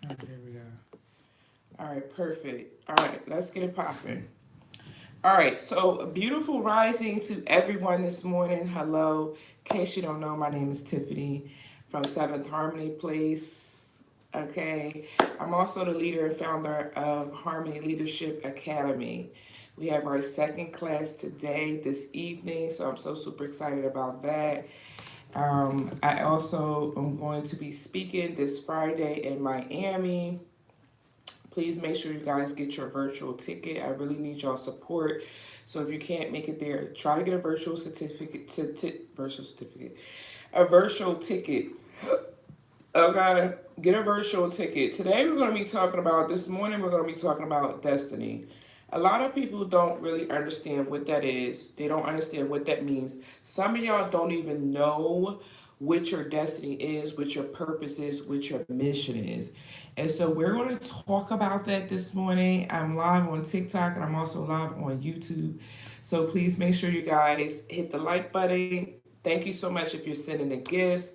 All right, here we go. All right, perfect. All right, let's get it popping. All right, so a beautiful rising to everyone this morning. Hello. In case you don't know, my name is Tiffany from Seventh Harmony Place. Okay, I'm also the leader and founder of Harmony Leadership Academy. We have our second class today, this evening, so I'm so super excited about that. I also am going to be speaking this Friday in Miami. Please make sure you guys get your virtual ticket. I really need y'all support. So if you can't make it there, try to get a virtual certificate. A virtual ticket. Okay, get a virtual ticket. Today we're going to be talking about. This morning we're going to be talking about destiny. A lot of people don't really understand what that is. They don't understand what that means. Some of y'all don't even know what your destiny is, what your purpose is, what your mission is. And so we're going to talk about that this morning. I'm live on TikTok and I'm also live on YouTube. So please make sure you guys hit the like button. Thank you so much if you're sending the gifts.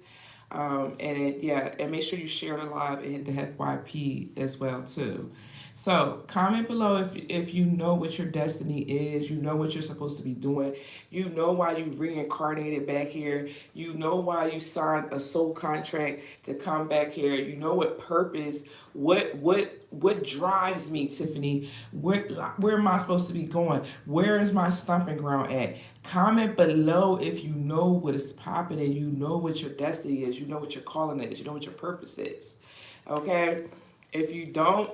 And make sure you share the live and hit the FYP as well too. So comment below if you know what your destiny is, you know what you're supposed to be doing, you know why you reincarnated back here, you know why you signed a soul contract to come back here, you know what purpose, what drives me, Tiffany, where am I supposed to be going, where is my stomping ground at? Comment below if you know what is popping and you know what your destiny is, you know what your calling is, you know what your purpose is. Okay? If you don't,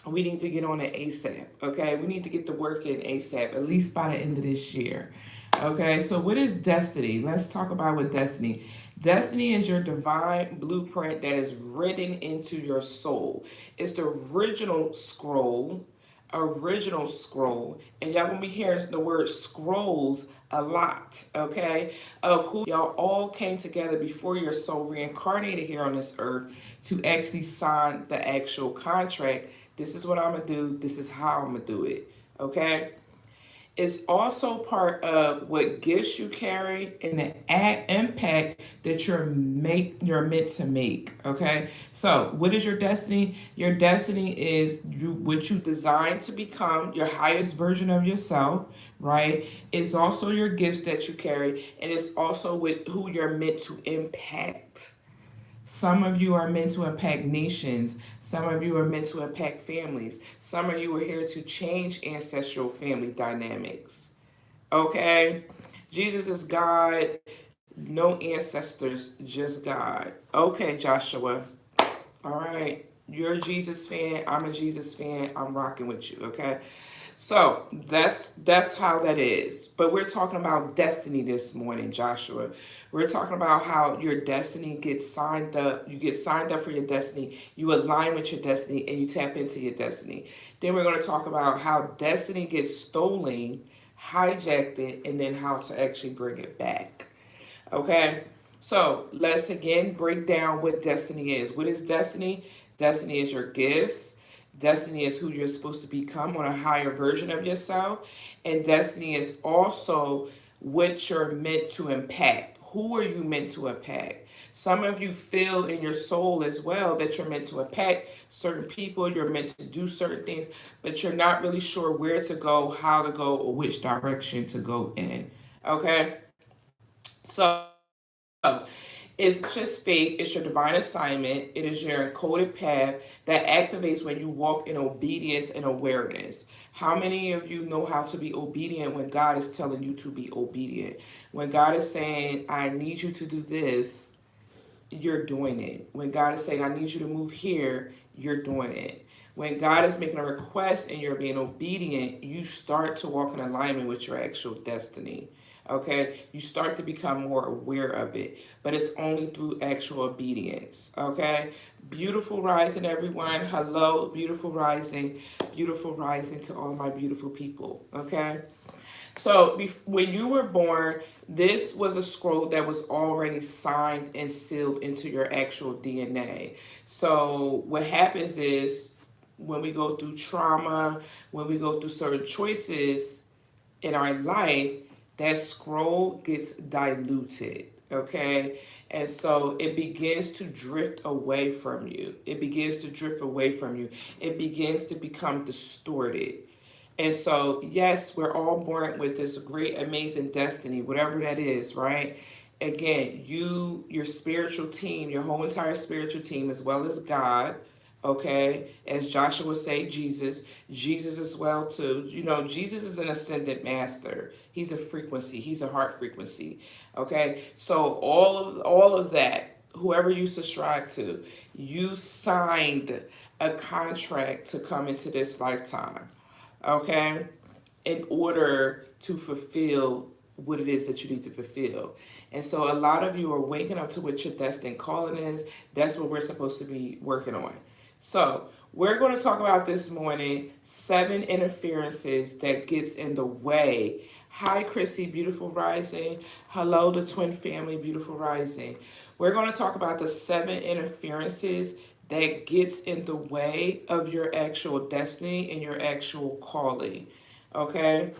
we need to get on it ASAP. Okay? We need to get the work in ASAP, at least by the end of this year. Okay, so what is destiny? Let's talk about what destiny. Destiny is your divine blueprint that is written into your soul. It's the original scroll, and y'all gonna be hearing the word scrolls a lot, okay? Of who y'all all came together before your soul reincarnated here on this earth to actually sign the actual contract. This is what I'm gonna do. This is how I'm gonna do it, okay? It's also part of what gifts you carry and the impact that you're meant to make. Okay, so what is your destiny? Your destiny is what you designed to become, your highest version of yourself. Right? It's also your gifts that you carry, and it's also with who you're meant to impact. Some of you are meant to impact nations. Some of you are meant to impact families. Some of you are here to change ancestral family dynamics. Okay? Jesus is God, no ancestors, just God. Okay, Joshua. All right. You're a Jesus fan. I'm a Jesus fan. I'm rocking with you. Okay. So that's how that is. But we're talking about destiny this morning, Joshua. We're talking about how your destiny gets signed up. You get signed up for your destiny. You align with your destiny and you tap into your destiny. Then we're going to talk about how destiny gets stolen, hijacked it, and then how to actually bring it back. Okay? So let's again break down what destiny is. What is destiny? Destiny is your gifts. Destiny is who you're supposed to become on a higher version of yourself. And destiny is also what you're meant to impact. Who are you meant to impact? Some of you feel in your soul as well that you're meant to impact certain people, you're meant to do certain things, but you're not really sure where to go, how to go, or which direction to go in. Okay? So it's not just fate, it's your divine assignment. It is your encoded path that activates when you walk in obedience and awareness. How many of you know how to be obedient when God is telling you to be obedient? When God is saying, I need you to do this, you're doing it. When God is saying, I need you to move here, you're doing it. When God is making a request and you're being obedient, you start to walk in alignment with your actual destiny. Okay? You start to become more aware of it. But it's only through actual obedience. Okay? Beautiful rising, everyone. Hello, beautiful rising. Beautiful rising to all my beautiful people. Okay? So when you were born, this was a scroll that was already signed and sealed into your actual DNA. So what happens is when we go through trauma, when we go through certain choices in our life, that scroll gets diluted. Okay, and so it begins to drift away from you. It begins to drift away from you. It begins to become distorted. And so, yes, we're all born with this great, amazing destiny, whatever that is, right? Again, your spiritual team, your whole entire spiritual team, as well as God, okay, as Joshua would say, Jesus as well too. You know, Jesus is an ascended master. He's a frequency. He's a heart frequency. Okay, so all of that, whoever you subscribe to, you signed a contract to come into this lifetime, okay, in order to fulfill what it is that you need to fulfill. And so a lot of you are waking up to what your destined calling is. That's what we're supposed to be working on. So we're going to talk about this morning 7 interferences that gets in the way. Hi, Chrissy, beautiful rising. Hello, the twin family, beautiful rising. We're going to talk about the 7 interferences that gets in the way of your actual destiny and your actual calling. Okay?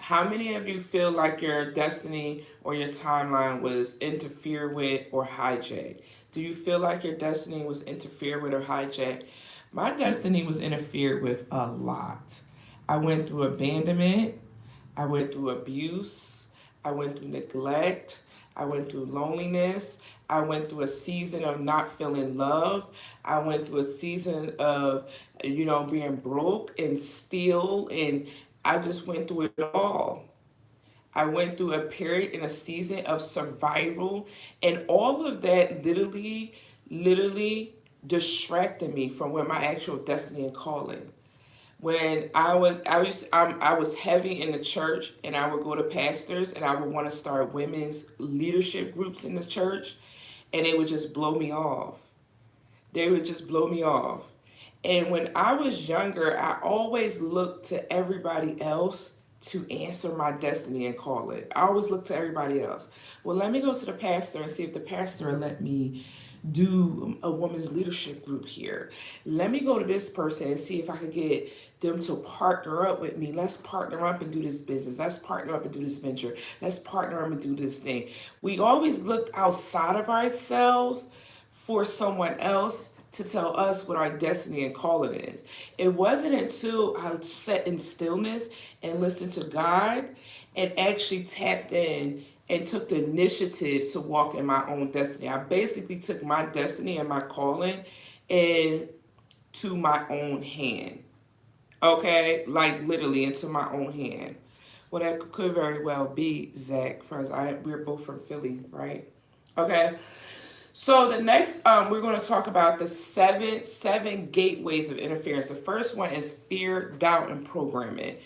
How many of you feel like your destiny or your timeline was interfered with or hijacked? Do you feel like your destiny was interfered with or hijacked? My destiny was interfered with a lot. I went through abandonment. I went through abuse. I went through neglect. I went through loneliness. I went through a season of not feeling loved. I went through a season of, being broke and still, and I just went through it all. I went through a period in a season of survival, and all of that literally distracted me from where my actual destiny and calling. When I was heavy in the church, and I would go to pastors, and I would want to start women's leadership groups in the church, and they would just blow me off. They would just blow me off. And when I was younger, I always looked to everybody else to answer my destiny and call it. I always looked to everybody else. Well, let me go to the pastor and see if the pastor will let me do a women's leadership group here. Let me go to this person and see if I could get them to partner up with me. Let's partner up and do this business. Let's partner up and do this venture. Let's partner up and do this thing. We always looked outside of ourselves for someone else to tell us what our destiny and calling is. It wasn't until I sat in stillness and listened to God and actually tapped in and took the initiative to walk in my own destiny. I basically took my destiny and my calling into my own hand. Okay? Like literally into my own hand. Well, that could very well be Zach, because we're both from Philly, right? Okay. So the next, we're going to talk about the seven gateways of interference. The first one is fear, doubt, and programming.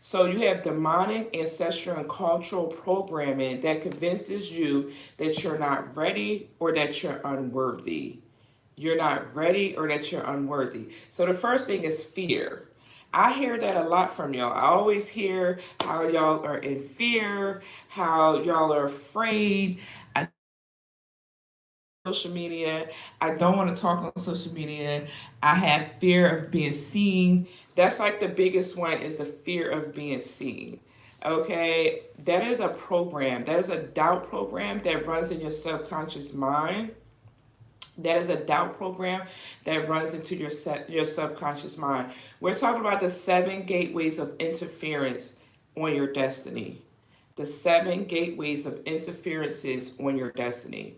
So you have demonic, ancestral, and cultural programming that convinces you that you're not ready or that you're unworthy. You're not ready or that you're unworthy. So the first thing is fear. I hear that a lot from y'all. I always hear how y'all are in fear, how y'all are afraid. I social media. I don't want to talk on social media. I have fear of being seen. That's like the biggest one is the fear of being seen. Okay, that is a program. That is a doubt program that runs in your subconscious mind. That is a doubt program that runs into your subconscious mind. We're talking about the 7 gateways of interference on your destiny. The 7 gateways of interferences on your destiny.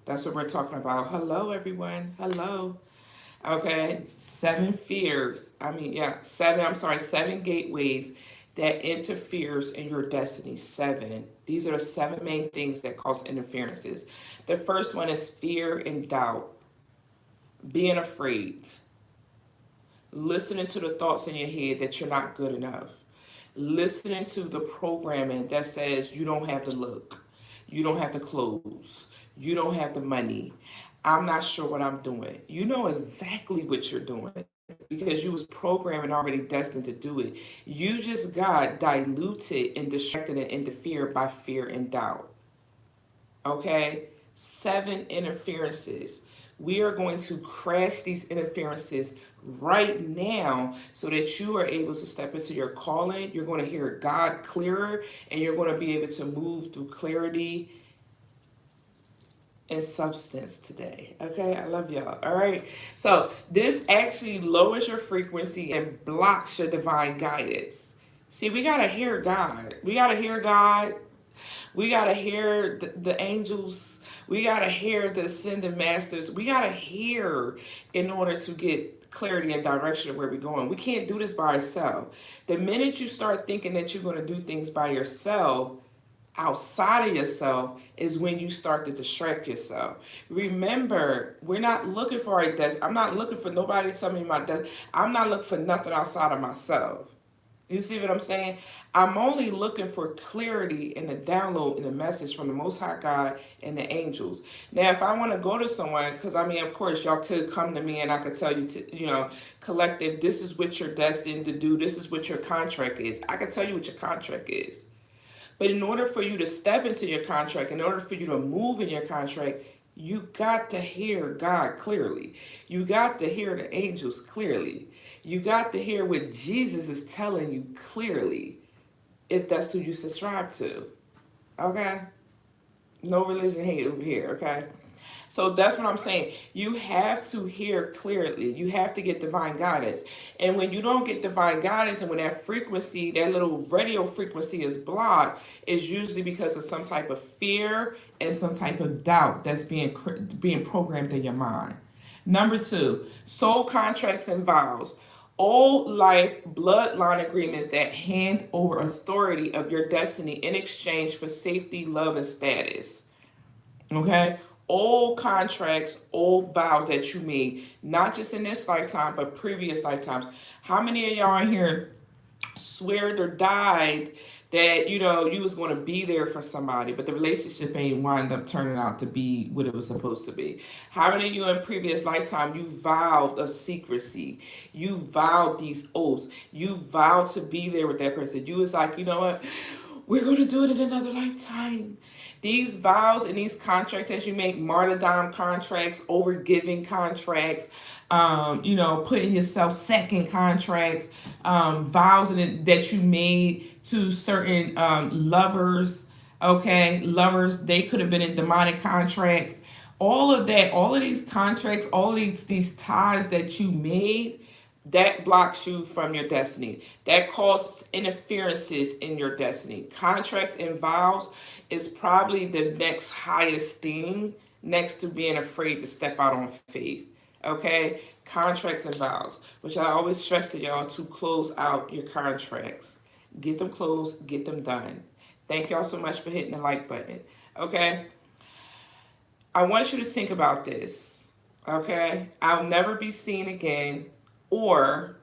That's what we're talking about. Hello, everyone. Hello. Okay. 7 fears. Seven gateways that interferes in your destiny. 7. These are the 7 main things that cause interferences. The first one is fear and doubt. Being afraid. Listening to the thoughts in your head that you're not good enough. Listening to the programming that says you don't have the look. You don't have the clothes. You don't have the money. I'm not sure what I'm doing. You know exactly what you're doing because you was programmed and already destined to do it. You just got diluted and distracted and interfered by fear and doubt. Okay? 7 interferences. We are going to crash these interferences right now so that you are able to step into your calling. You're going to hear God clearer and you're going to be able to move through clarity and substance today. Okay, I love y'all. All right, so this actually lowers your frequency and blocks your divine guidance. See, we gotta hear God. We gotta hear God. We gotta hear the angels. We gotta hear the ascended masters. We gotta hear in order to get clarity and direction of where we're going. We can't do this by ourselves. The minute you start thinking that you're gonna do things by yourself, outside of yourself, is when you start to distract yourself. Remember, we're not looking for a desk. I'm not looking for nobody to tell me my desk. I'm not looking for nothing outside of myself. You see what I'm saying? I'm only looking for clarity in the download and the message from the Most High God and the angels. Now, if I want to go to someone, because I mean, of course, y'all could come to me and I could tell you, collective, this is what you're destined to do. This is what your contract is. I can tell you what your contract is. But in order for you to step into your contract, in order for you to move in your contract, you got to hear God clearly. You got to hear the angels clearly. You got to hear what Jesus is telling you clearly, if that's who you subscribe to. Okay? No religion hate over here, okay? So that's what I'm saying. You have to hear clearly. You have to get divine guidance. And when you don't get divine guidance, and when that frequency, that little radio frequency is blocked, it's usually because of some type of fear and some type of doubt that's being programmed in your mind. Number 2, soul contracts and vows. Old life bloodline agreements that hand over authority of your destiny in exchange for safety, love, and status. Okay? Old contracts, old vows that you made, not just in this lifetime, but previous lifetimes. How many of y'all in here swear or died that you was going to be there for somebody, but the relationship ain't wind up turning out to be what it was supposed to be? How many of you in previous lifetime you vowed of secrecy? You vowed these oaths. You vowed to be there with that person. You was like, you know what? We're going to do it in another lifetime. These vows and these contracts that you make, martyrdom contracts, overgiving contracts, putting yourself second contracts, vows that you made to certain lovers, okay? Lovers, they could have been in demonic contracts. All of that, all of these contracts, all of these ties that you made, that blocks you from your destiny. That causes interferences in your destiny. Contracts and vows is probably the next highest thing next to being afraid to step out on faith. Okay? Contracts and vows, which I always stress to y'all to close out your contracts. Get them closed, get them done. Thank y'all so much for hitting the like button. Okay? I want you to think about this. Okay? I'll never be seen again, or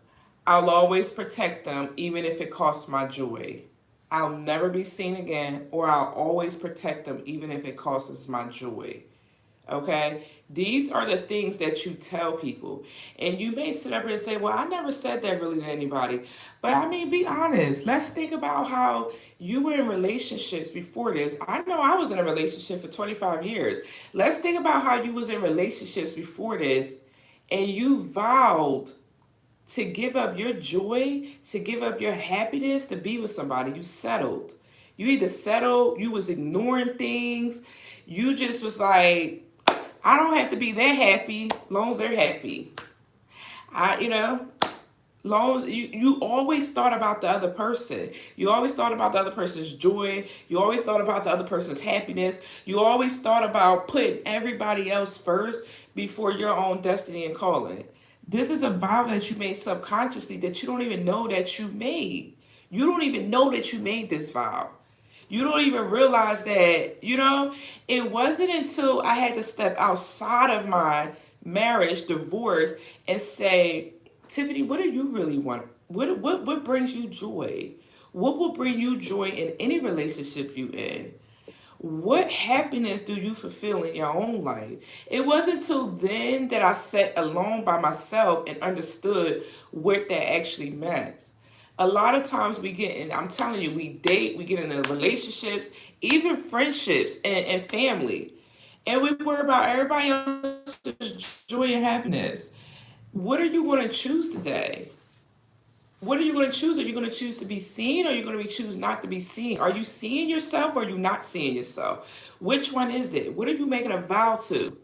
I'll always protect them even if it costs my joy. I'll never be seen again, or I'll always protect them even if it costs my joy. Okay? These are the things that you tell people. And you may sit up here and say, well, I never said that really to anybody. But I mean, be honest. Let's think about how you were in relationships before this. I know I was in a relationship for 25 years. Let's think about how you was in relationships before this, and you vowed to give up your joy, to give up your happiness, to be with somebody. You settled. You either settled, you was ignoring things. You just was like, I don't have to be that happy, long as they're happy. Long as you always thought about the other person. You always thought about the other person's joy. You always thought about the other person's happiness. You always thought about putting everybody else first before your own destiny and calling. This is a vow that you made subconsciously that you don't even know that you made. You don't even know that you made this vow. You don't even realize that, it wasn't until I had to step outside of my marriage, divorce, and say, Tiffany, what do you really want? What brings you joy? What will bring you joy in any relationship you in? What happiness do you fulfill in your own life? It wasn't until then that I sat alone by myself and understood what that actually meant. A lot of times we get in, I'm telling you, we date, we get into relationships, even friendships and family. And we worry about everybody else's joy and happiness. What are you going to choose today? What are you going to choose? Are you going to choose to be seen, or are you going to be choose not to be seen? Are you seeing yourself, or are you not seeing yourself? Which one is it? What are you making a vow to?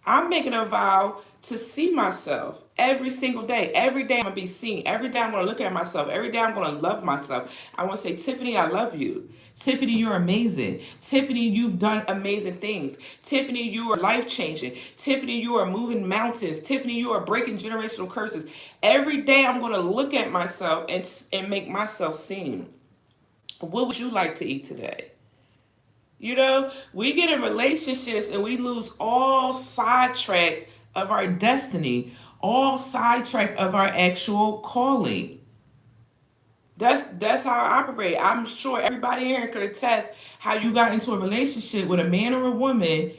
I'm making a vow to see myself every single day. Every day I'm going to be seen. Every day I'm going to look at myself. Every day I'm going to love myself. I want to say, Tiffany, I love you. Tiffany, you're amazing. Tiffany, you've done amazing things. Tiffany, you are life changing. Tiffany, you are moving mountains. Tiffany, you are breaking generational curses. Every day I'm going to look at myself and make myself seen. What would you like to eat today? You know, we get in relationships and we lose all sidetrack of our destiny, all sidetrack of our actual calling. That's how I operate. I'm sure everybody here could attest how you got into a relationship with a man or a woman,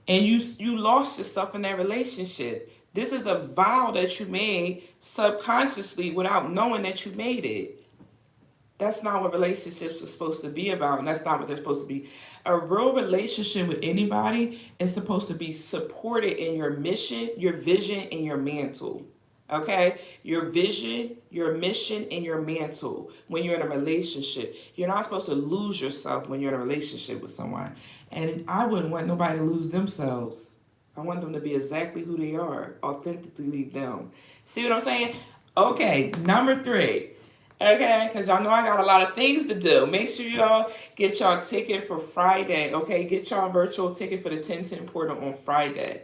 and you lost yourself in that relationship. This is a vow that you made subconsciously without knowing that you made it. That's not what relationships are supposed to be about, and that's not what they're supposed to be. A real relationship with anybody is supposed to be supported in your mission, your vision, and your mantle. Okay? Your vision, your mission, and your mantle when you're in a relationship. You're not supposed to lose yourself when you're in a relationship with someone. And I wouldn't want nobody to lose themselves. I want them to be exactly who they are, authentically them. See what I'm saying? Okay, number 3. Okay, because y'all know I got a lot of things to do. Make sure y'all get y'all ticket for Friday. Okay, get y'all virtual ticket for the 1010 portal on Friday.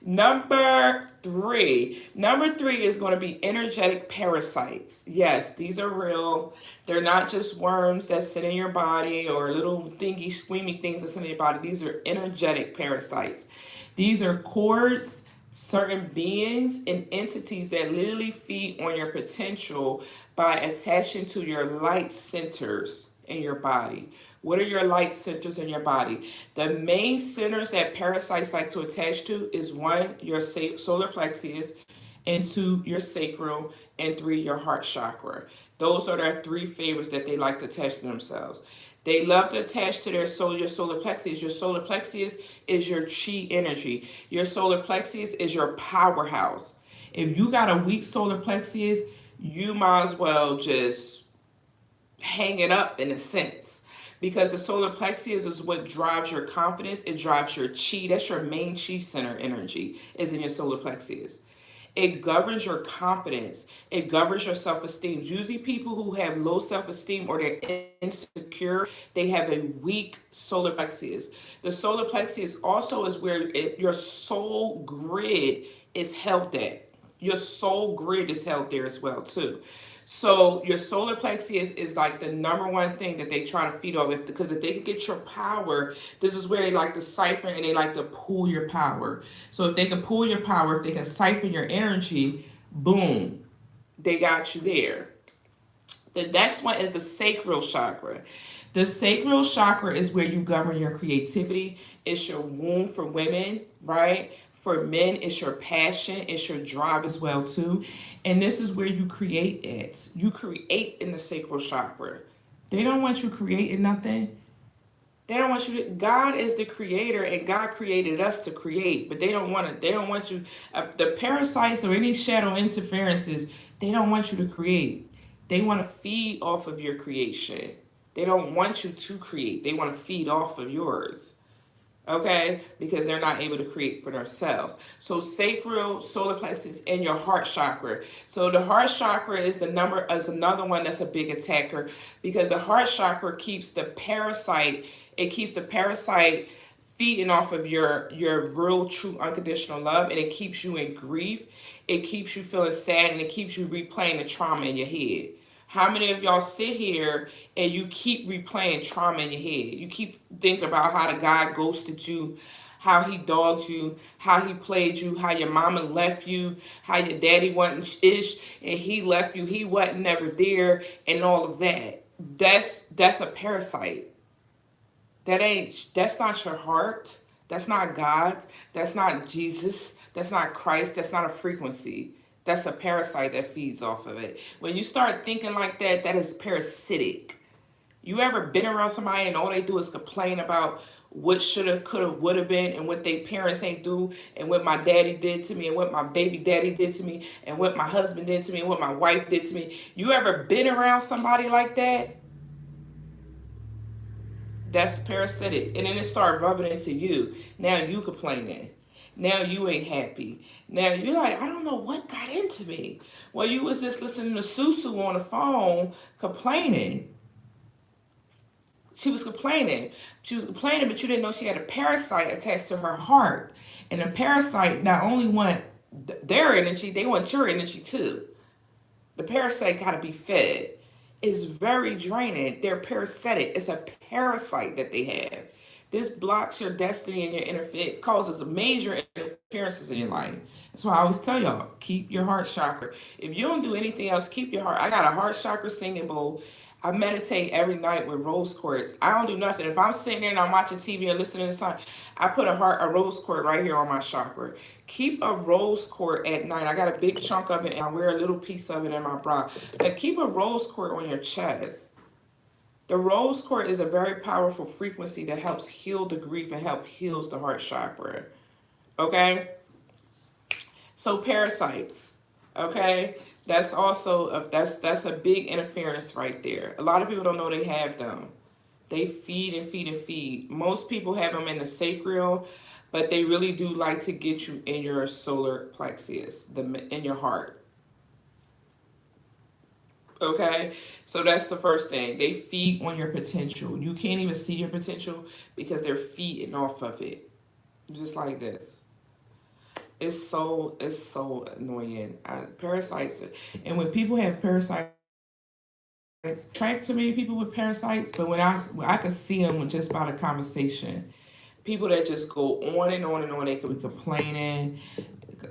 Number 3. Number 3 is going to be energetic parasites. Yes, these are real. They're not just worms that sit in your body or little thingy, squeamy things that sit in your body. These are energetic parasites. These are cords, certain beings, and entities that literally feed on your potential by attaching to your light centers in your body. What are your light centers in your body? The main centers that parasites like to attach to is 1, your solar plexus, and 2, your sacral, and 3, your heart chakra. Those are their 3 favorites that they like to attach to themselves. They love to attach to your solar plexus. Your solar plexus is your chi energy. Your solar plexus is your powerhouse. If you got a weak solar plexus, you might as well just hang it up in a sense. Because the solar plexus is what drives your confidence. It drives your chi. That's your main chi center energy is in your solar plexus. It governs your confidence. It governs your self-esteem. Usually people who have low self-esteem or they're insecure, they have a weak solar plexus. The solar plexus also is where your soul grid is held at. Your soul grid is held there as well too. So your solar plexus is like the number one thing that they try to feed off. Because if they can get your power, this is where they like to siphon and they like to pull your power. So if they can pull your power, if they can siphon your energy, boom, they got you there. The next one is the sacral chakra. The sacral chakra is where you govern your creativity. It's your womb for women, right? For men, it's your passion, it's your drive as well too. And this is where you create it. You create in the sacral chakra. They don't want you creating nothing. They don't want you to. God is the creator, and God created us to create. But they don't want to. They don't want you. The parasites or any shadow interferences. They don't want you to create. They want to feed off of your creation. They don't want you to create. They want to feed off of yours. Okay, because they're not able to create for themselves. So sacral, solar plexus, and your heart chakra. So the heart chakra is another one that's a big attacker, because the heart chakra keeps the parasite. It keeps the parasite feeding off of your real, true, unconditional love, and it keeps you in grief. It keeps you feeling sad, and it keeps you replaying the trauma in your head. How many of y'all sit here and you keep replaying trauma in your head? You keep thinking about how the guy ghosted you, how he dogged you, how he played you, how your mama left you, how your daddy wasn't ish and he left you, he wasn't never there, and all of that. That's a parasite. That's not your heart. That's not God. That's not Jesus. That's not Christ. That's not a frequency. That's a parasite that feeds off of it. When you start thinking like that, that is parasitic. You ever been around somebody and all they do is complain about what shoulda, coulda, woulda been, and what they parents ain't do, and what my daddy did to me, and what my baby daddy did to me, and what my husband did to me, and what my wife did to me? You ever been around somebody like that? That's parasitic. And then it started rubbing into you. Now you complaining. Now you ain't happy. Now you're like, I don't know what got into me. Well, you was just listening to Susu on the phone complaining. She was complaining. She was complaining, but you didn't know she had a parasite attached to her heart. And the parasite not only want their energy, they want your energy too. The parasite got to be fed. It's very draining. They're parasitic. It's a parasite that they have. This blocks your destiny and your interference, causes major interferences in your life. That's why I always tell y'all, keep your heart chakra. If you don't do anything else, keep your heart. I got a heart chakra singing bowl. I meditate every night with rose quartz. I don't do nothing. If I'm sitting there and I'm watching TV or listening to something, I put a rose quartz right here on my chakra. Keep a rose quartz at night. I got a big chunk of it and I wear a little piece of it in my bra. But keep a rose quartz on your chest. The rose quartz is a very powerful frequency that helps heal the grief and help heals the heart chakra. Okay? So parasites, okay? That's also that's a big interference right there. A lot of people don't know they have them. They feed and feed and feed. Most people have them in the sacral, but they really do like to get you in your solar plexus, in your heart. Okay, so that's the first thing. They feed on your potential. You can't even see your potential because they're feeding off of it, just like this. It's so annoying. Parasites, and when people have parasites, attract to many people with parasites. But when I could see them just by the conversation, people that just go on and on and on. They could be complaining,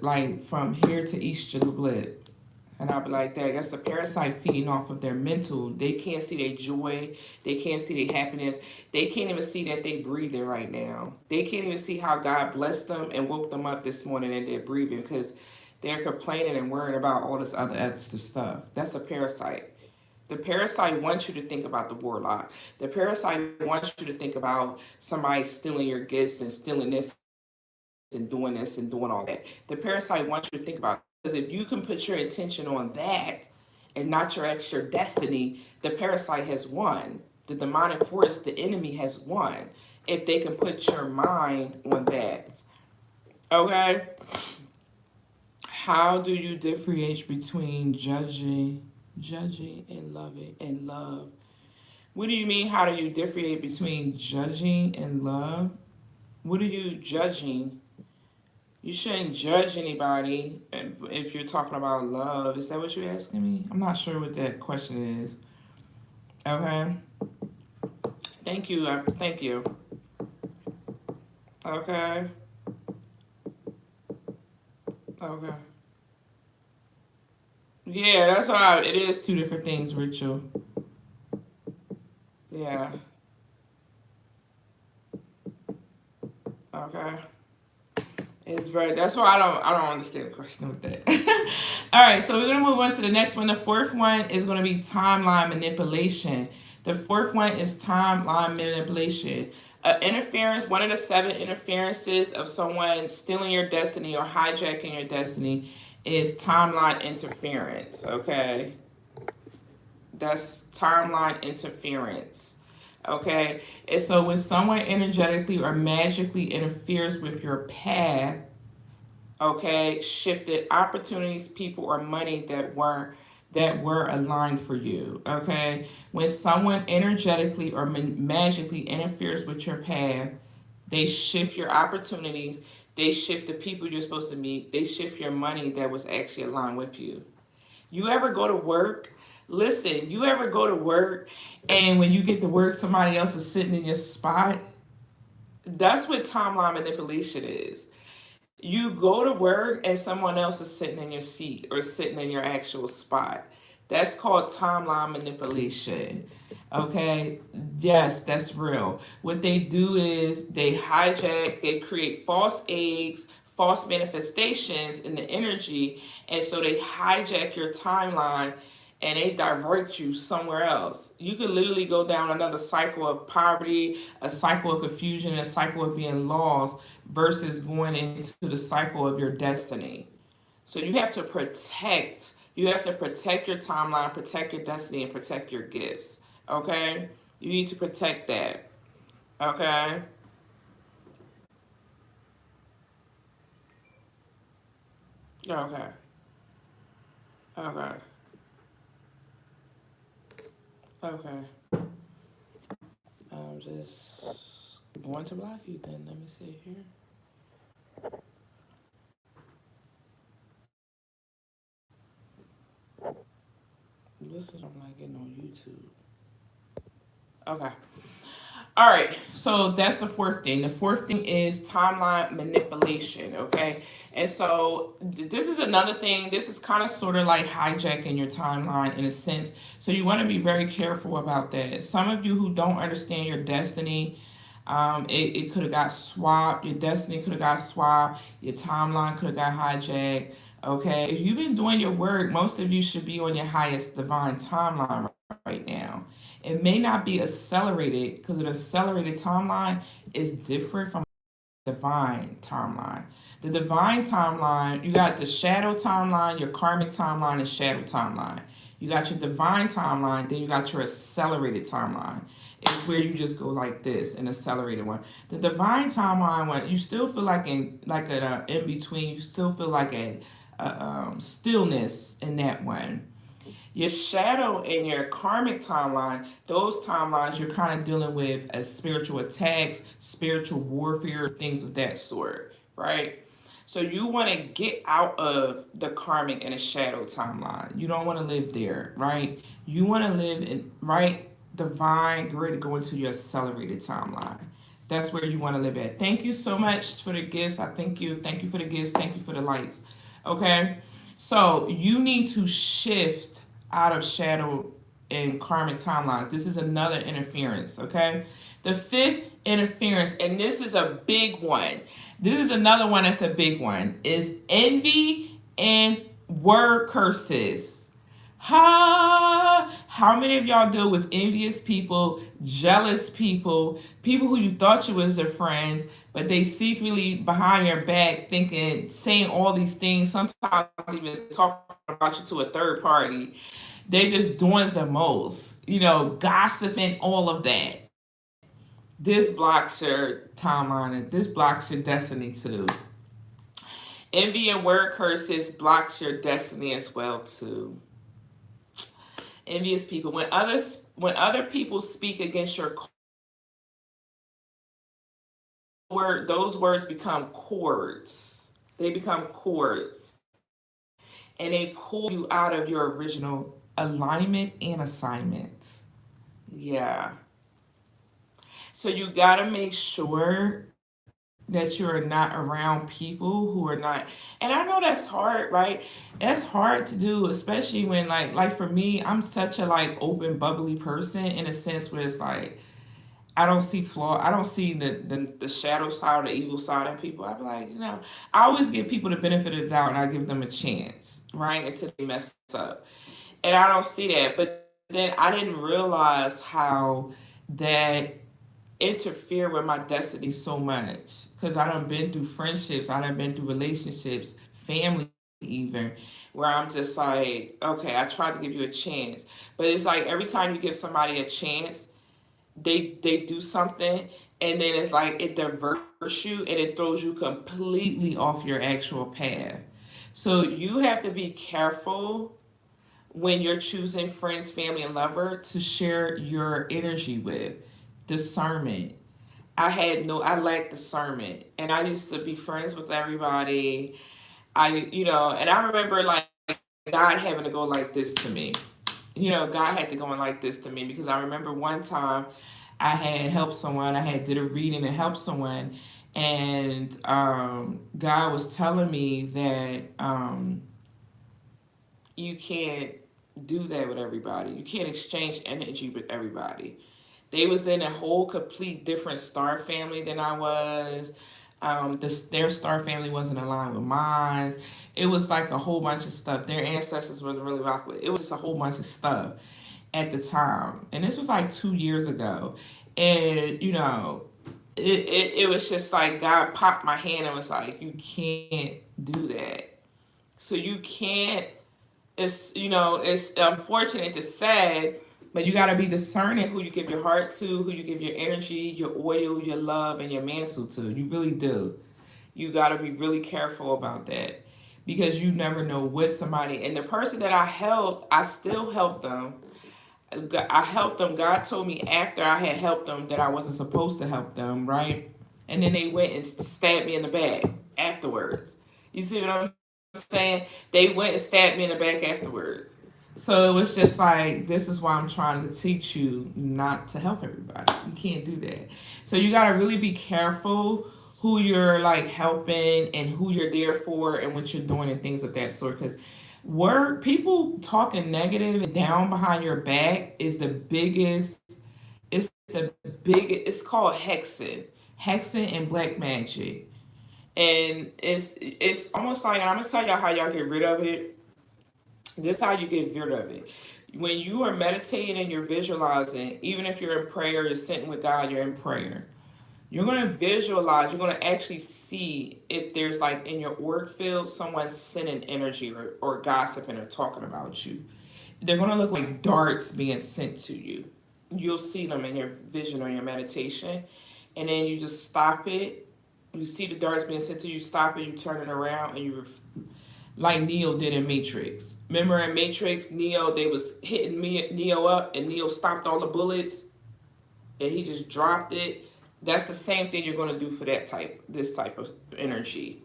like from here to East Blip. And I'll be like, that. That's the parasite feeding off of their mental. They can't see their joy. They can't see their happiness. They can't even see that they breathing right now. They can't even see how God blessed them and woke them up this morning and they're breathing because they're complaining and worrying about all this other extra stuff. That's a parasite. The parasite wants you to think about the warlock. The parasite wants you to think about somebody stealing your gifts and stealing this and doing all that. The parasite wants you to think about it. Because if you can put your attention on that and not your extra destiny, the parasite has won. The demonic force, the enemy has won. If they can put your mind on that. Okay? How do you differentiate between judging and loving and love? What do you mean? How do you differentiate between judging and love? What are you judging? You shouldn't judge anybody if you're talking about love. Is that what you're asking me? I'm not sure what that question is. Okay. Thank you. Thank you. Okay. Okay. Yeah, that's why it is two different things, Rachel. Yeah. Okay. It's very. That's why I don't understand the question with that. All right, so we're gonna move on to the next one. The fourth one is gonna be timeline manipulation. The fourth one is timeline manipulation. Interference. One of the 7 interferences of someone stealing your destiny or hijacking your destiny is timeline interference. Okay, that's timeline interference. Okay, and so when someone energetically or magically interferes with your path, okay, shifted opportunities, people, or money that were aligned for you. Okay, when someone energetically or magically interferes with your path, they shift your opportunities, they shift the people you're supposed to meet, they shift your money that was actually aligned with you. You ever go to work? Listen, you ever go to work and when you get to work, somebody else is sitting in your spot? That's what timeline manipulation is. You go to work and someone else is sitting in your seat or sitting in your actual spot. That's called timeline manipulation. Okay? Yes, that's real. What they do is they hijack, they create false eggs, false manifestations in the energy, and so they hijack your timeline and they divert you somewhere else. You could literally go down another cycle of poverty, a cycle of confusion, a cycle of being lost versus going into the cycle of your destiny. So you have to protect your timeline, protect your destiny, and protect your gifts. Okay? You need to protect that. Okay? Okay. Okay. Okay. I'm just going to block you then. Let me see here. This is what I'm not getting on YouTube. Okay. All right, so that's the fourth thing. The fourth thing is timeline manipulation, okay? And so this is another thing. This is kind of sort of like hijacking your timeline in a sense. So you want to be very careful about that. Some of you who don't understand your destiny, it could have got swapped. Your destiny could have got swapped. Your timeline could have got hijacked. Okay, if you've been doing your work, most of you should be on your highest divine timeline right now. It may not be accelerated because an accelerated timeline is different from the divine timeline. The divine timeline, you got the shadow timeline, your karmic timeline, and shadow timeline. You got your divine timeline, then you got your accelerated timeline. It's where you just go like this, an accelerated one. The divine timeline one, you still feel like in between. You still feel like a stillness in that one. Your shadow and your karmic timeline, those timelines you're kind of dealing with as spiritual attacks, spiritual warfare, things of that sort, right? So you want to get out of the karmic and the shadow timeline. You don't want to live there, right? You want to live in right divine grid, go into your accelerated timeline. That's where you want to live at. Thank you so much for the gifts. I thank you. Thank you for the gifts. Thank you for the lights. Okay. So you need to shift out of shadow and karmic timelines. This is another interference, okay? The fifth interference, and this is a big one. This is another one that's a big one, is envy and word curses. How many of y'all deal with envious people, jealous people, people who you thought you was their friends, but they secretly behind your back thinking, saying all these things, sometimes even talking about you to a third party. They just doing the most, gossiping, all of that. This blocks your timeline and this blocks your destiny too. Envy and word curses blocks your destiny as well too. Envious people. When other people speak against your word, those words become cords. They become cords. And they pull you out of your original alignment and assignment. Yeah. So you gotta make sure that you're not around people who are not, and I know that's hard, right? That's hard to do, especially when like for me, I'm such a open bubbly person in a sense where it's like I don't see flaw. I don't see the shadow side or the evil side in people. I'm like, I always give people the benefit of the doubt and I give them a chance, right? Until they mess up. And I don't see that. But then I didn't realize how that interfere with my destiny so much. Because I done been through friendships, I done been through relationships, family even, where I'm just like, okay, I tried to give you a chance. But it's like every time you give somebody a chance, they do something and then it's like it diverts you and it throws you completely off your actual path. So you have to be careful when you're choosing friends, family, and lover to share your energy with. Discernment. I lacked discernment and I used to be friends with everybody. And I remember God having to go like this to me. God had to go in like this to me because I remember one time I had helped someone, I had did a reading and helped someone, and God was telling me that you can't do that with everybody. You can't exchange energy with everybody. They was in a whole complete different star family than I was. Their star family wasn't aligned with mine. It was like a whole bunch of stuff. Their ancestors wasn't really rock with. It was just a whole bunch of stuff at the time, and this was like 2 years ago. And it was just like God popped my hand and was like, "You can't do that." So you can't. It's unfortunate, it's sad, but you got to be discerning who you give your heart to, who you give your energy, your oil, your love, and your mantle to. You really do. You got to be really careful about that, because you never know what somebody, and the person that I helped, I still help them. I helped them. God told me after I had helped them that I wasn't supposed to help them, right? And then they went and stabbed me in the back afterwards. You see what I'm saying? They went and stabbed me in the back afterwards. So it was just like, this is why I'm trying to teach you not to help everybody. You can't do that. So you got to really be careful who you're like helping and who you're there for and what you're doing and things of that sort. Because word people talking negative and down behind your back is the biggest. It's called hexing and black magic. And it's almost like, and I'm gonna tell y'all how y'all get rid of it. This is how you get rid of it. When you are meditating and you're visualizing, even if you're in prayer, you're sitting with God, you're in prayer. You're gonna visualize. You're gonna actually see if there's like in your auric field someone sending energy or gossiping or talking about you. They're gonna look like darts being sent to you. You'll see them in your vision or your meditation, and then you just stop it. You see the darts being sent to you, stop it, you turn it around, and like Neo did in Matrix. Remember in Matrix, Neo, they was hitting Neo up, and Neo stopped all the bullets, and he just dropped it. That's the same thing you're gonna do for this type of energy.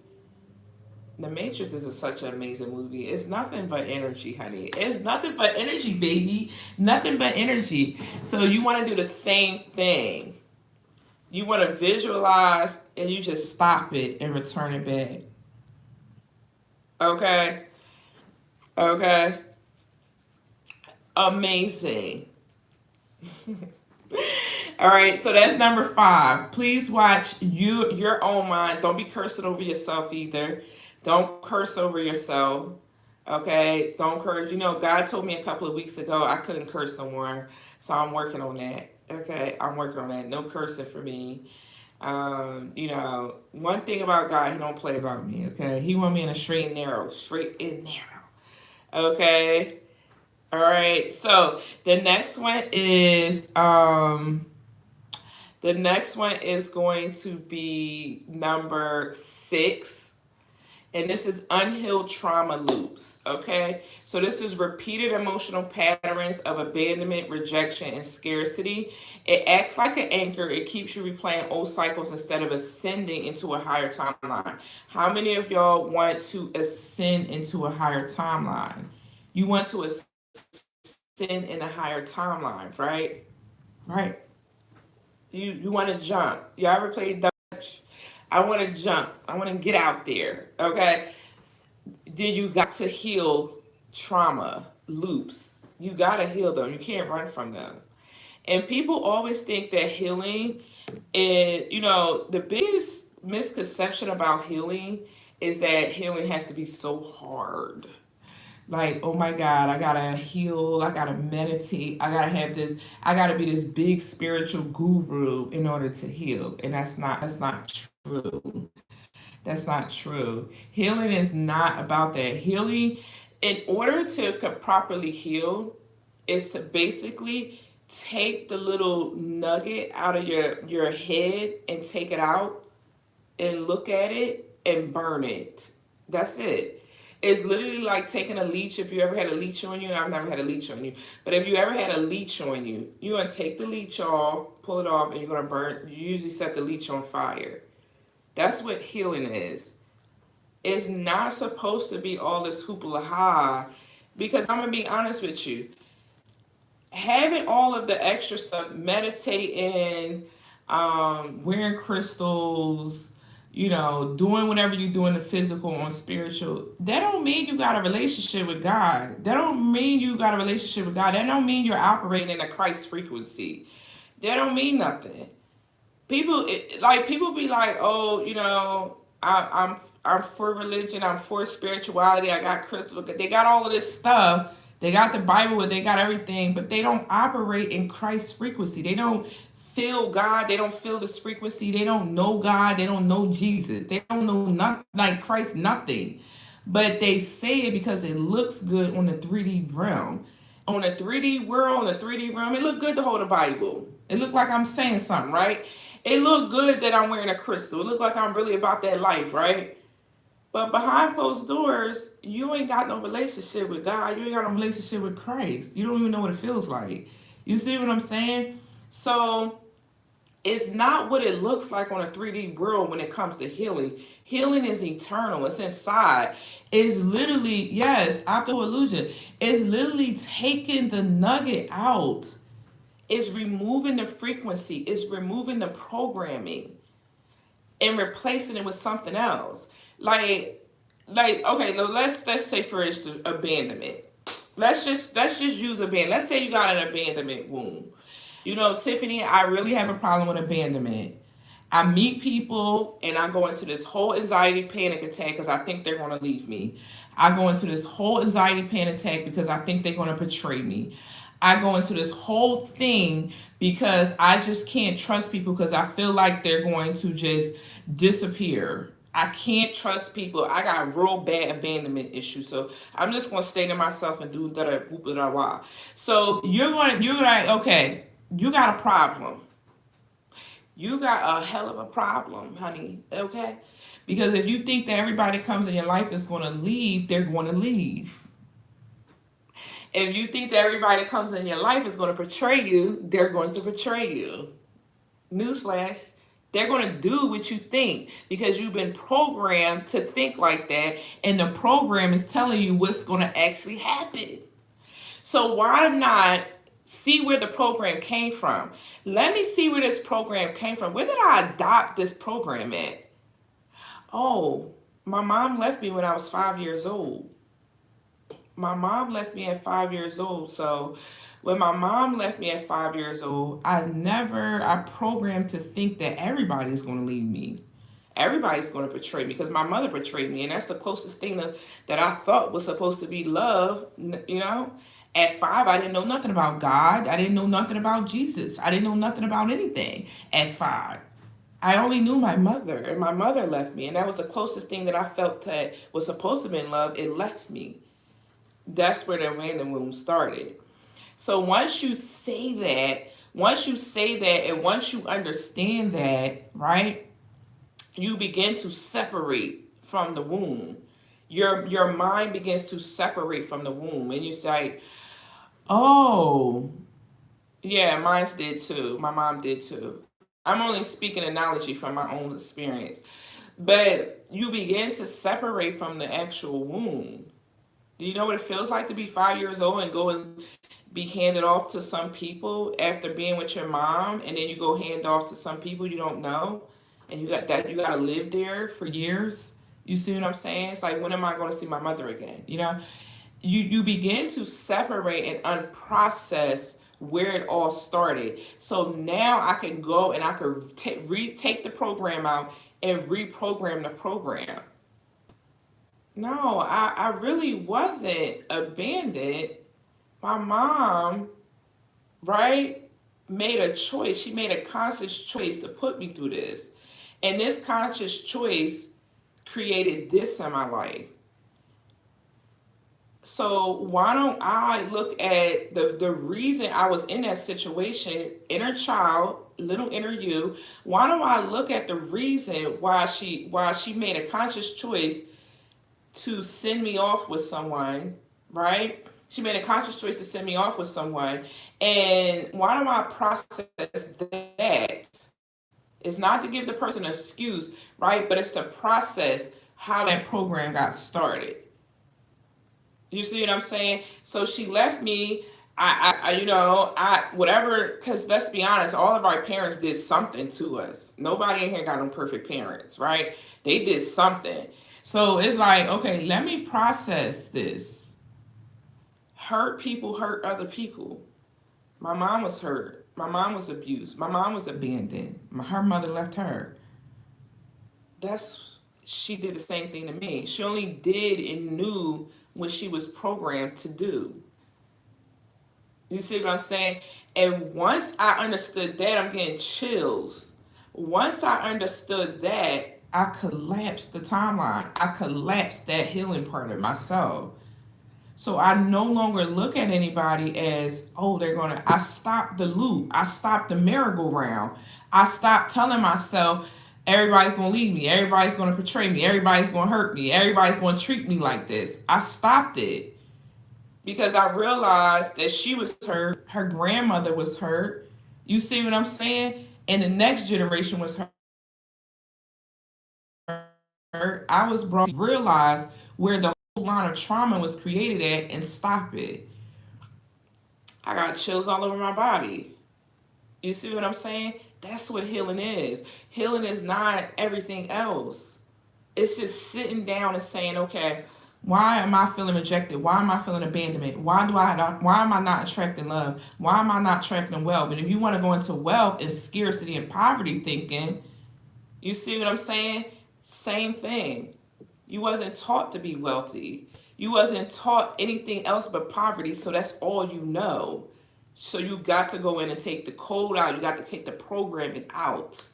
The Matrix is such an amazing movie. It's nothing but energy, honey. It's nothing but energy, baby. Nothing but energy. So you want to do the same thing. You want to visualize and you just stop it and return it back. Okay? Okay? Amazing. All right, so that's number 5. Please watch your own mind. Don't be cursing over yourself either. Don't curse over yourself. Okay? Don't curse. God told me a couple of weeks ago I couldn't curse no more. So I'm working on that. Okay? I'm working on that. No cursing for me. One thing about God, he don't play about me, okay? He want me in a straight and narrow. Straight and narrow. Okay? All right. So the next one is going to be number 6. And this is unhealed trauma loops, okay? So this is repeated emotional patterns of abandonment, rejection, and scarcity. It acts like an anchor. It keeps you replaying old cycles instead of ascending into a higher timeline. How many of y'all want to ascend into a higher timeline? You want to ascend in a higher timeline, right? Right. You want to jump. You ever played Dutch? I want to jump. I want to get out there. Okay. Then you got to heal trauma loops. You got to heal them. You can't run from them. And people always think that healing is, the biggest misconception about healing is that healing has to be so hard. Like, oh my God, I gotta heal, I gotta meditate, I gotta be this big spiritual guru in order to heal. And that's not true. That's not true. Healing is not about that. Healing, in order to properly heal, is to basically take the little nugget out of your head and take it out and look at it and burn it. That's it. It's literally like taking a leech. If you ever had a leech on you, I've never had a leech on you, but if you ever had a leech on you, you're gonna take the leech off, pull it off, and you're gonna burn. You usually set the leech on fire. That's what healing is. It's not supposed to be all this hoopla ha, because I'm gonna be honest with you. Having all of the extra stuff, meditating, wearing crystals, doing whatever you do in the physical on spiritual, that don't mean you got a relationship with God. That don't mean you got a relationship with God. That don't mean you're operating in a Christ frequency. That don't mean nothing. People be like, oh, I'm for religion, I'm for spirituality, I got crystal, they got all of this stuff, they got the Bible, they got everything, but they don't operate in Christ's frequency. They don't feel God, they don't feel this frequency, they don't know God, they don't know Jesus, they don't know nothing like Christ, nothing. But they say it because it looks good on the 3D realm. On the 3D world, on the 3D realm, it looked good to hold a Bible. It looked like I'm saying something, right? It looked good that I'm wearing a crystal. It looked like I'm really about that life, right? But behind closed doors, you ain't got no relationship with God. You ain't got no relationship with Christ. You don't even know what it feels like. You see what I'm saying? So it's not what it looks like on a 3D world when it comes to healing. Healing is eternal. It's inside. It's literally, yes, optical illusion. It's literally taking the nugget out. It's removing the frequency. It's removing the programming and replacing it with something else. Okay, let's say for instance abandonment. Let's just use abandonment. Let's say you got an abandonment wound. Tiffany, I really have a problem with abandonment. I meet people and I go into this whole anxiety panic attack because I think they're going to leave me. I go into this whole anxiety panic attack because I think they're going to betray me. I go into this whole thing because I just can't trust people because I feel like they're going to just disappear. I can't trust people. I got real bad abandonment issues. So I'm just gonna stay to myself and do da da da da. So you're gonna okay, you got a problem. You got a hell of a problem, honey. Okay? Because if you think that everybody that comes in your life is gonna leave, they're gonna leave. If you think that everybody that comes in your life is gonna betray you, they're going to betray you. Newsflash. They're going to do what you think because you've been programmed to think like that, and the program is telling you what's going to actually happen. So why not see where the program came from? Let me see where this program came from. Where did I adopt this program at? Oh, my mom left me when I was 5 years old. My mom left me at 5 years old. So when my mom left me at 5 years old, I programmed to think that everybody's going to leave me. Everybody's going to betray me because my mother betrayed me. And that's the closest thing that I thought was supposed to be love. At 5, I didn't know nothing about God. I didn't know nothing about Jesus. I didn't know nothing about anything at 5. I only knew my mother, and my mother left me. And that was the closest thing that I felt that was supposed to be love. It left me. That's where the random room started. So once you say that, and once you understand that, right, you begin to separate from the womb. Your mind begins to separate from the womb, and you say, "Oh, yeah, mine did too. My mom did too." I'm only speaking analogy from my own experience, but you begin to separate from the actual womb. Do you know what it feels like to be 5 years old and go and be handed off to some people after being with your mom, and then you go hand off to some people you don't know, and you got to live there for years? You see what I'm saying? It's like, when am I going to see my mother again? You begin to separate and unprocess where it all started. So now I can go and I can take the program out and reprogram the program. No, I really wasn't abandoned. My mom, right, made a choice. She made a conscious choice to put me through this. And this conscious choice created this in my life. So why don't I look at the reason I was in that situation, inner child, little inner you, why don't I look at the reason why she made a conscious choice to send me off with someone, right? She made a conscious choice to send me off with someone. And why don't I process that? It's not to give the person an excuse, right? But it's to process how that program got started. You see what I'm saying? So she left me. Whatever, because let's be honest, all of our parents did something to us. Nobody in here got no perfect parents, right? They did something. So it's like, okay, let me process this. Hurt people hurt other people. My mom was hurt. My mom was abused. My mom was abandoned. Her mother left her. She did the same thing to me. She only did and knew what she was programmed to do. You see what I'm saying? And once I understood that, I'm getting chills. Once I understood that, I collapsed the timeline. I collapsed that healing part of myself. So I no longer look at anybody as, oh, they're going to, I stopped the loop. I stopped the merry-go-round. I stopped telling myself, everybody's going to leave me. Everybody's going to betray me. Everybody's going to hurt me. Everybody's going to treat me like this. I stopped it because I realized that she was hurt. Her grandmother was hurt. You see what I'm saying? And the next generation was hurt. I was brought to realize where the whole line of trauma was created at and stop it. I got chills all over my body. You see what I'm saying? That's what healing is. Healing is not everything else. It's just sitting down and saying, okay, why am I feeling rejected? Why am I feeling abandonment? Why am I not attracting love? Why am I not attracting wealth? And if you want to go into wealth and scarcity and poverty thinking, you see what I'm saying? Same thing. You wasn't taught to be wealthy. You wasn't taught anything else but poverty, so that's all you know. So you got to go in and take the code out. You got to take the programming out.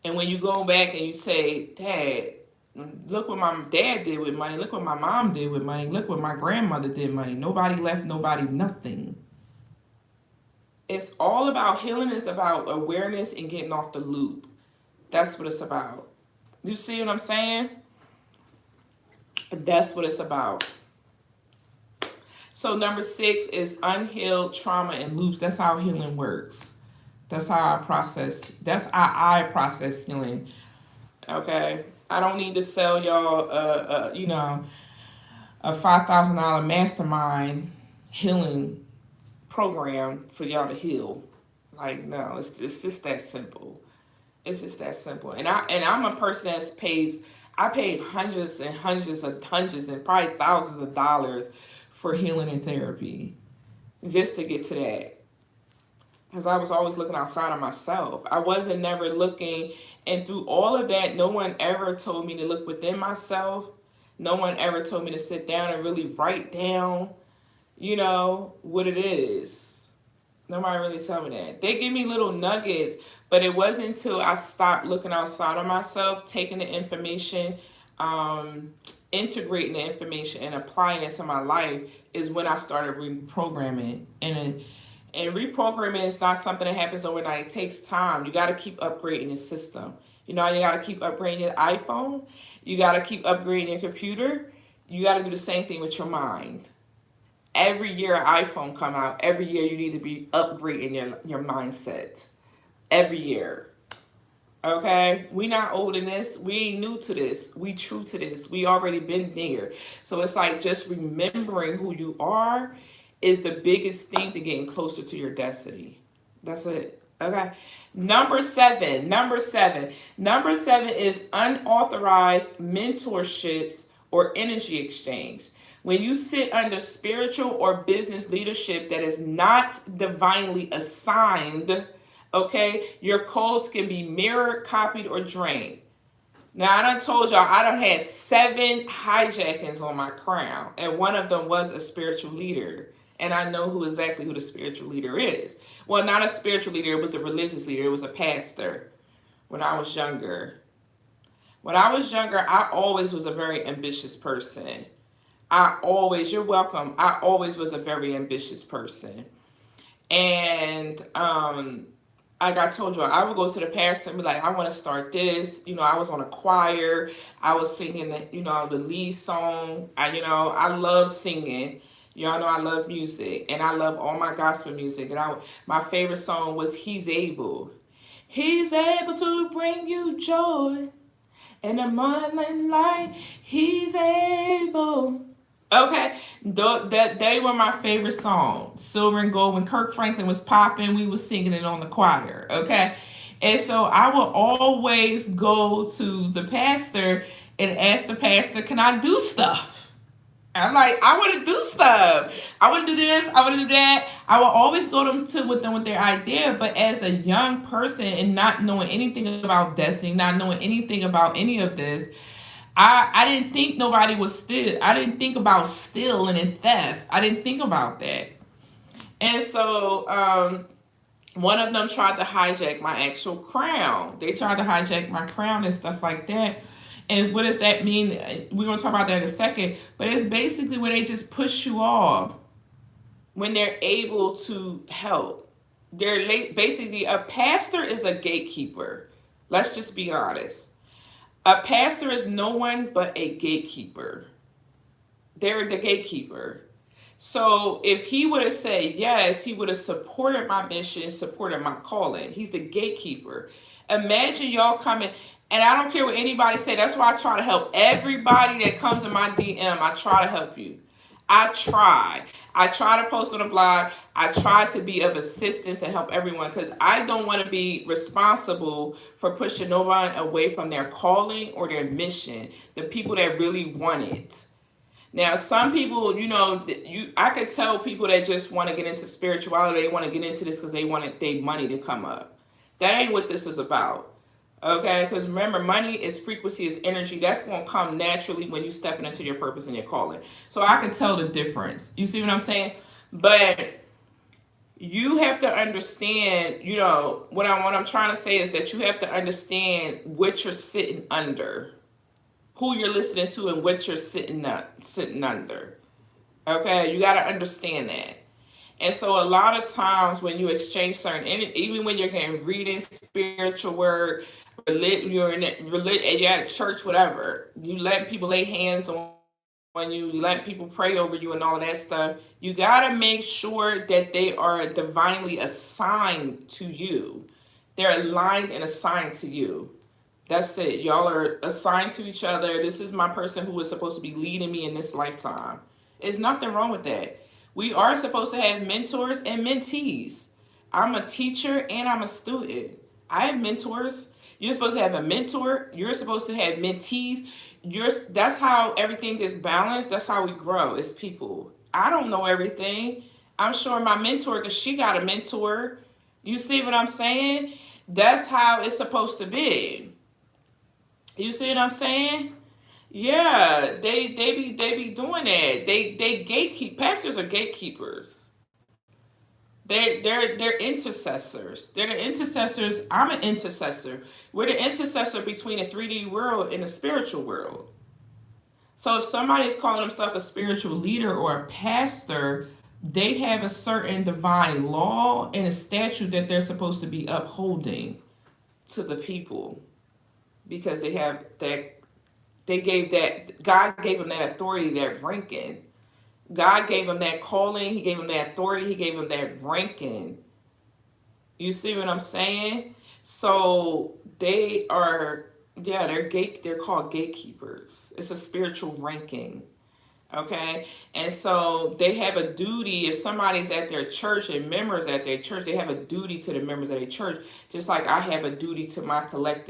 And when you go back and you say, Dad, look what my dad did with money. Look what my mom did with money. Look what my grandmother did with money. Nobody left nobody nothing. It's all about healing. It's about awareness and getting off the loop. That's what it's about. You see what I'm saying? That's what it's about. So number 6 is unhealed trauma and loops. That's how healing works. That's how I process. That's how I process healing. Okay, I don't need to sell y'all, a $5,000 mastermind healing program for y'all to heal. Like, no, it's just that simple. It's just that simple. And I'm a person that's I paid hundreds and hundreds and probably thousands of dollars for healing and therapy just to get to that. Because I was always looking outside of myself. I wasn't never looking, and through all of that, no one ever told me to look within myself. No one ever told me to sit down and really write down, what it is. Nobody really told me that. They give me little nuggets, but it wasn't until I stopped looking outside of myself, taking the information, integrating the information and applying it to my life is when I started reprogramming. And reprogramming is not something that happens overnight. It takes time. You got to keep upgrading your system. You got to keep upgrading your iPhone. You got to keep upgrading your computer. You got to do the same thing with your mind. Every year an iPhone come out, every year you need to be upgrading your mindset. Every year. Okay? We not old in this. We ain't new to this. We true to this. We already been there. So it's like just remembering who you are is the biggest thing to getting closer to your destiny. That's it. Okay. Number seven is unauthorized mentorships or energy exchange. When you sit under spiritual or business leadership that is not divinely assigned, okay, your codes can be mirrored, copied, or drained. Now, I done told y'all I done had 7 hijackings on my crown, and one of them was a spiritual leader. And I know exactly who the spiritual leader is. Well, not a spiritual leader, it was a religious leader. It was a pastor when I was younger. When I was younger, I always was a very ambitious person. You're welcome. I always was a very ambitious person. And like I told you, I would go to the pastor and be like, I want to start this. I was on a choir. I was singing the lead song. I love singing. Y'all know I love music, and I love all my gospel music. And my favorite song was He's Able. He's able to bring you joy in the morning light. He's able. Okay, they were my favorite songs. Silver and Gold. When Kirk Franklin was popping, we was singing it on the choir. Okay, and so I would always go to the pastor and ask the pastor, "Can I do stuff?" I'm like, I want to do stuff. I want to do this. I want to do that. I will always go with them with their idea. But as a young person and not knowing anything about destiny, not knowing anything about any of this, I didn't think nobody was still. I didn't think about stealing and theft. I didn't think about that. And so one of them tried to hijack my actual crown. They tried to hijack my crown and stuff like that. And what does that mean? We're going to talk about that in a second. But it's basically where they just push you off when they're able to help. Basically, a pastor is a gatekeeper. Let's just be honest. A pastor is no one but a gatekeeper. They're the gatekeeper. So if he would have said yes, he would have supported my mission, supported my calling. He's the gatekeeper. Imagine y'all coming, and I don't care what anybody say. That's why I try to help everybody that comes in my DM. I try to help you. I try. I try to post on a blog. I try to be of assistance and help everyone because I don't want to be responsible for pushing nobody away from their calling or their mission. The people that really want it. Now, some people, I could tell people that just want to get into spirituality, they want to get into this because they want their money to come up. That ain't what this is about. Okay? Because remember, money is frequency, is energy. That's going to come naturally when you stepping into your purpose and your calling. So I can tell the difference. You see what I'm saying? But you have to understand, what I'm trying to say is that you have to understand what you're sitting under, who you're listening to, and what you're sitting under. Okay, you got to understand that. And so a lot of times when you exchange certain, even when you're getting reading, spiritual work, you're you're at a church, whatever, you let people lay hands on you, you let people pray over you and all that stuff. You got to make sure that they are divinely assigned to you. They're aligned and assigned to you. That's it. Y'all are assigned to each other. This is my person who is supposed to be leading me in this lifetime. There's nothing wrong with that. We are supposed to have mentors and mentees. I'm a teacher and I'm a student. I have mentors. You're supposed to have a mentor. You're supposed to have mentees. That's how everything is balanced. That's how we grow as people. I don't know everything. I'm sure my mentor, because she got a mentor. You see what I'm saying? That's how it's supposed to be. You see what I'm saying? Yeah, they be doing that. They gatekeep. Pastors are gatekeepers. They're intercessors. They're the intercessors. I'm an intercessor. We're the intercessor between the 3D world and the spiritual world. So if somebody is calling themselves a spiritual leader or a pastor, they have a certain divine law and a statute that they're supposed to be upholding to the people because they have that. They gave that, God gave them that authority, that ranking. God gave them that calling. He gave them that authority. He gave them that ranking. You see what I'm saying? So they are, yeah, they're called gatekeepers. It's a spiritual ranking. Okay, and so they have a duty. If somebody's at their church and members at their church, they have a duty to the members of their church, just like I have a duty to my collective